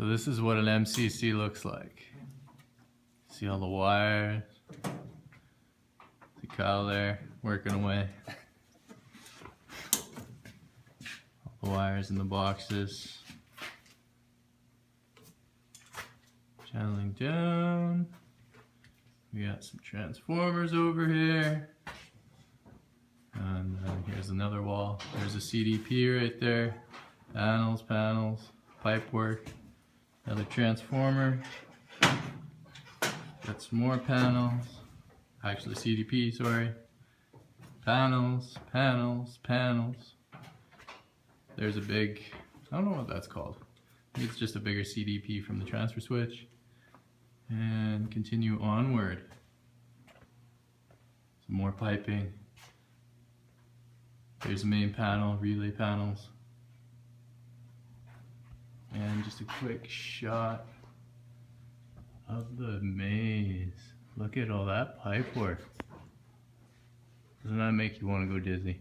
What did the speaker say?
So this is what an MCC looks like. See all the wires? See Kyle there working away. All the wires in the boxes. Channeling down. We got some transformers over here. And here's another wall. There's a CDP right there. Panels, pipe work. Another transformer. Got some more panels. Actually CDP, sorry. Panels. There's a big, I don't know what that's called. I think it's just a bigger CDP from the transfer switch. And continue onward. Some more piping. There's the main panel, relay panels. And just a quick shot of the maze. Look at all that pipe work. Doesn't that make you want to go dizzy?